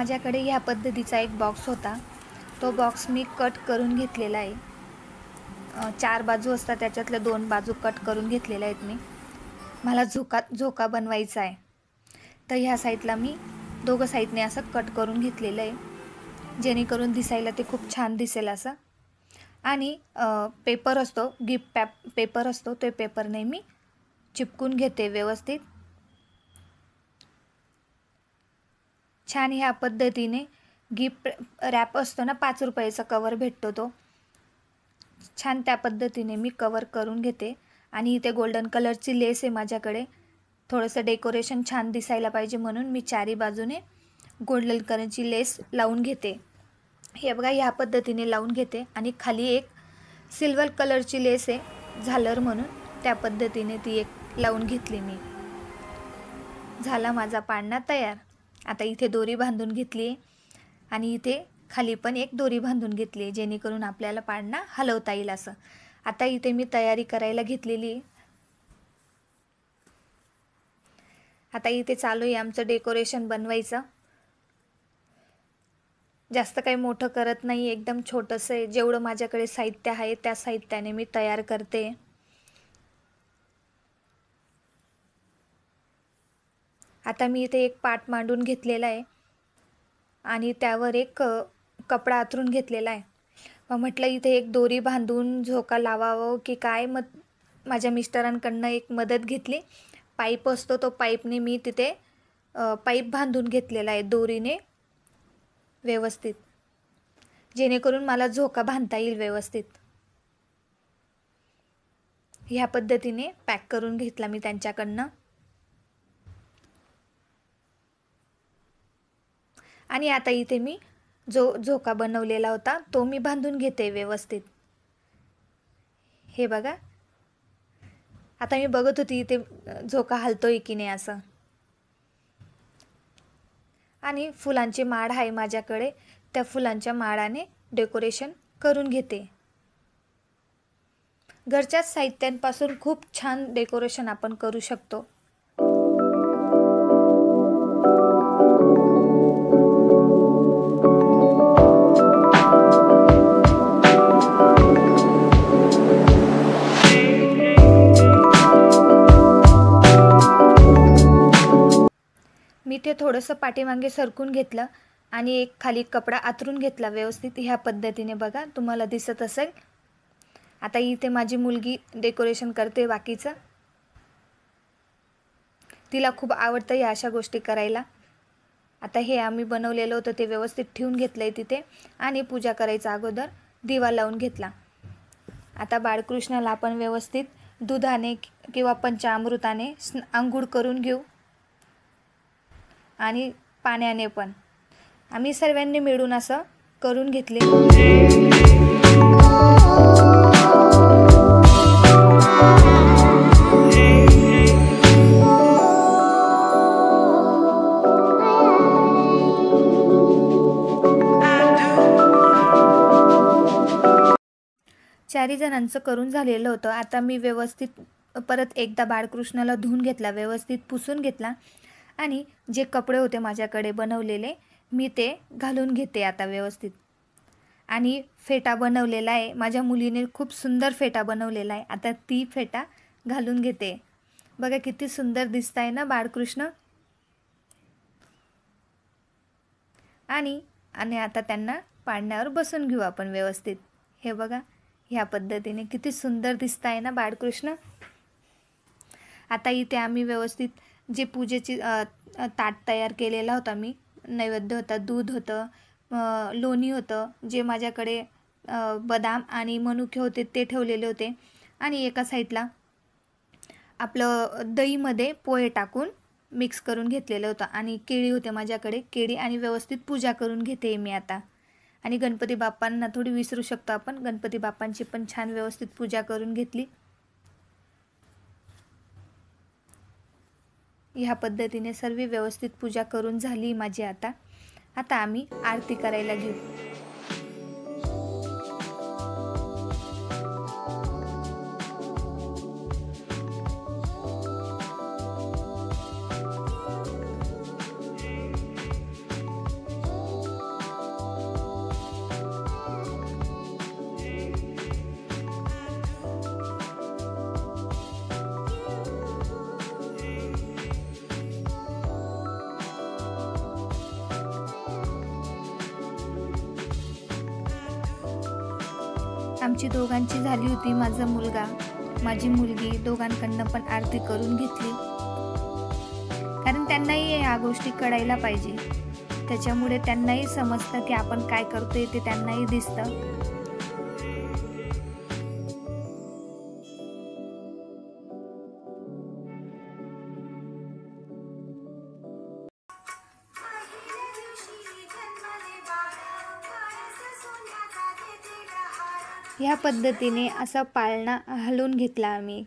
माझ्याकडे ह्या पद्धतीचा एक बॉक्स होता। तो बॉक्स मी कट करून घेतलेला आहे। 4 बाजू असतात, त्याच्यातल्या 2 बाजू कट करून घेतलेल्या आहेत मी। मला झोका बनवायचा आहे, तर ह्या साईडला मी दोघं साईडने असं कट करून घेतलेलं आहे, जेणेकरून दिसायला ते खूप छान दिसेल असं। आणि पेपर असतो, गिफ्ट पेपर असतो, ते पेपरने मी चिपकून घेते व्यवस्थित। छान ह्या पद्धतीने गिफ्ट रॅप असतो ना, 5 रुपयाचा कवर भेटतो तो, छान त्या पद्धतीने मी कवर करून घेते। आणि इथे गोल्डन कलरची लेस आहे माझ्याकडे, थोडंसं डेकोरेशन छान दिसायला पाहिजे म्हणून मी चारी बाजूने गोल्डन कलरची लेस लावून घेते। हे बघा, ह्या पद्धतीने लावून घेते। आणि खाली एक सिल्वर कलरची लेस आहे झालर म्हणून, त्या पद्धतीने ती एक लावून घेतली मी। झाला माझा पाळणा तयार। आता इथे दोरी बांधून घेतली आहे आणि इथे खाली पण एक दोरी बांधून घेतली आहे, जेणेकरून आपल्याला पाळणा हलवता येईल असं। आता इथे मी तयारी करायला घेतलेली आहे। आता इथे चालू आहे आमचं डेकोरेशन बनवायचं। जास्त काही मोठं करत नाही, एकदम छोटंसं आहे। जेवढं माझ्याकडे साहित्य आहे त्या साहित्याने मी तयार करते। आता मी इथे एक पाट मांडून घेतलेला आहे आणि त्यावर एक कपडा अंथरून घेतलेला आहे। मग म्हटलं इथे एक दोरी बांधून झोका लावावं की काय, मग माझ्या मिस्टरांकडनं एक मदत घेतली। पाईप असतो, तो पाईपने मी तिथे पाईप बांधून घेतलेला आहे दोरीने व्यवस्थित, जेणेकरून मला झोका बांधता येईल व्यवस्थित। ह्या पद्धतीने पॅक करून घेतला मी त्यांच्याकडनं। आणि आता इथे मी जो झोका बनवलेला होता तो मी बांधून घेते व्यवस्थित। हे बघा, आता मी बघत होती इथे झोका हलतोय की नाही असं। आणि फुलांची माळ आहे माझ्याकडे, त्या फुलांच्या माळाने डेकोरेशन करून घेते। घरच्याच साहित्यांपासून खूप छान डेकोरेशन आपण करू शकतो। मी ते थोडंसं पाठीमागे सरकून घेतलं आणि एक खाली कपडा अंथरून घेतला व्यवस्थित। ह्या पद्धतीने बघा, तुम्हाला दिसत असेल। आता इथे माझी मुलगी डेकोरेशन करते बाकीचं। तिला खूप आवडतं या अशा गोष्टी करायला। आता हे आम्ही बनवलेलं होतं ते व्यवस्थित ठेवून घेतलं आहे तिथे आणि पूजा करायच्या अगोदर दिवा लावून घेतला। आता बाळकृष्णाला आपण व्यवस्थित दुधाने किंवा पंचामृताने अंघोळ करून घेऊ आणि पाण्याने पण आम्ही सर्वांनी मिळून असं करून घेतले। चारी जणांचं करून झालेलं होतं। आता मी व्यवस्थित परत एकदा बाळकृष्णाला धुवून घेतला, व्यवस्थित पुसून घेतला आणि जे कपडे होते माझ्याकडे बनवलेले मी ते घालून घेते आता व्यवस्थित। आणि फेटा बनवलेला आहे, माझ्या मुलीने खूप सुंदर फेटा बनवलेला आहे। आता ती फेटा घालून घेते। बघा किती सुंदर दिसताय ना बाळकृष्ण। आणि आता त्यांना पाळण्यावर बसून घेऊ आपण व्यवस्थित। हे बघा, ह्या पद्धतीने किती सुंदर दिसताय ना बाळकृष्ण। आता इथे आम्ही व्यवस्थित जे पूजेची ताट तयार केलेला होता मी, नैवेद्य होता, दूध होतं, लोणी होतं, जे माझ्याकडे बदाम आणि मनुके होते ते ठेवलेले होते। आणि एका साईडला आपलं दहीमध्ये पोहे टाकून मिक्स करून घेतलेलं होतं आणि केळी होते माझ्याकडे, केळी आणि व्यवस्थित पूजा करून घेते मी आता। आणि गणपती बाप्पांना थोडी विसरू शकतो आपण, गणपती बाप्पांची पण छान व्यवस्थित पूजा करून घेतली। ह्या पद्धतीने सर्व व्यवस्थित पूजा करून झाली माझी। आता आम्ही आरती करायला घेऊ। आमची दोघांची झाली होती, माझा मुलगा माझी मुलगी दोघांकडनं पण आरती करून घेतली, कारण त्यांनाही ह्या गोष्टी कळायला पाहिजे, त्याच्यामुळे त्यांनाही समजतं की आपण काय करतोय ते त्यांनाही दिसतं। ह्या पद्धतीने असा पाळणा हलवून घेतला आम्ही।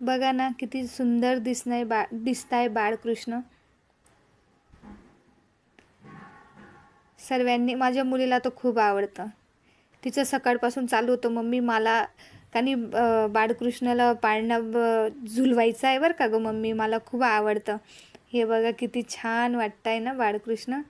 बघा ना किती सुंदर दिसताय बाळकृष्ण। सर्वांनी, माझ्या मुलीला तर खूप आवडतं, तिचं सकाळपासून चालू होतं, मम्मी मला कानी बाळकृष्णाला पाळणा झुलवायचा आहे बरं का गं मम्मी, मला खूप आवडतं। हे बघा किती छान वाटतंय ना बाळकृष्ण।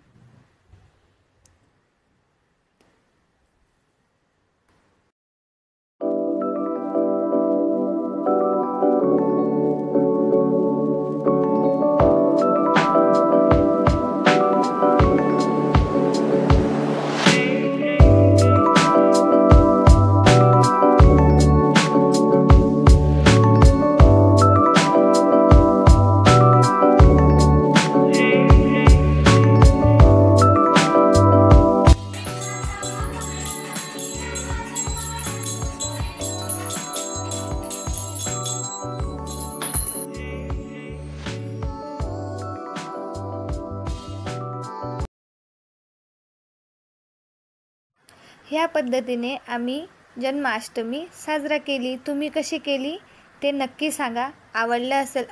ह्या पद्धतीने आम्ही जन्माष्टमी साजरा केली। तुम्ही कशी केली ते नक्की सांगा।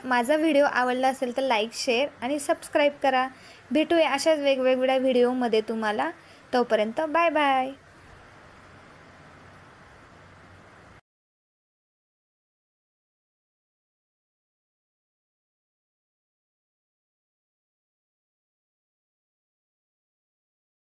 माझा व्हिडिओ आवडला असेल तर लाईक, शेअर आणि सबस्क्राईब करा। भेटूया अशाच वेगवेगळ्या व्हिडिओमध्ये तुम्हाला। तोपर्यंत बाय बाय।